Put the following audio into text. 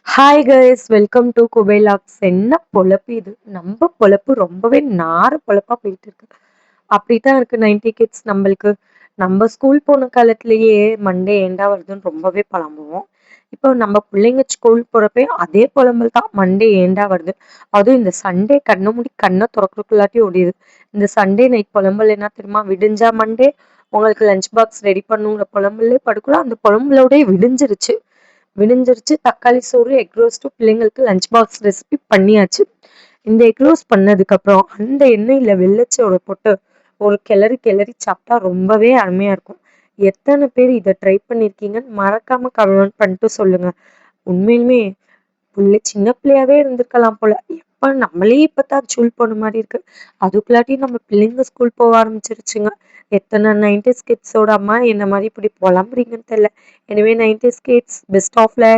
Hi guys, welcome to குபேலாக்ஸ். என்ன பொழப்பு இது! நம்ம பொழப்பு ரொம்பவே நார பொழப்பா போயிட்டு இருக்கு. அப்படித்தான் இருக்கு 90 கிட்ஸ் நம்மளுக்கு. நம்ம ஸ்கூல் போன காலத்திலேயே மண்டே ஏன்டா வருதுன்னு ரொம்பவே புலம்புவோம். இப்போ நம்ம பிள்ளைங்க ஸ்கூல் போறப்ப அதே புலம்பல் தான், மண்டே ஏன்டா வருது. அதுவும் இந்த சண்டே கண்ண மூடி கண்ணை திறக்கிறதுக்குள்ளாட்டி ஓடிடுது. இந்த சண்டே நைட் புலம்பல் என்ன தெரியுமா? விடிஞ்சா மண்டே உங்களுக்கு லஞ்ச் பாக்ஸ் ரெடி பண்ணுங்கிற புலம்பல்லே படுக்கலாம். அந்த புலம்பலோடய விடிஞ்சிருச்சு. தக்காளி சோறு, எக் ரோஸ்ட்டும் பிள்ளைங்களுக்கு லஞ்ச் பாக்ஸ் ரெசிபி பண்ணியாச்சு. இந்த எக் ரோஸ்ட் பண்ணதுக்கப்புறம் அந்த எண்ணெயில் வெள்ளச்சோறு போட்டு ஒரு கிளறி கிளறி சாப்பிட்டா ரொம்பவே அருமையாக இருக்கும். எத்தனை பேர் இதை ட்ரை பண்ணியிருக்கீங்கன்னு மறக்காம கமெண்ட் பண்ணிட்டு சொல்லுங்க. உண்மையிலுமே சின்ன பிள்ளையாவே இருந்திருக்கலாம் போல. எப்ப நம்மளே இப்பதான் ஸ்கூல் போன மாதிரி இருக்கு. அதுக்குள்ளாட்டி நம்ம பிள்ளைங்க ஸ்கூல் போக ஆரம்பிச்சிருச்சுங்க. எத்தனை 90s கிட்ஸோட அம்மா என்ன மாதிரி இப்படி புலம்புறீங்கன்னு தெரியல. எனவே 90s kids best of luck.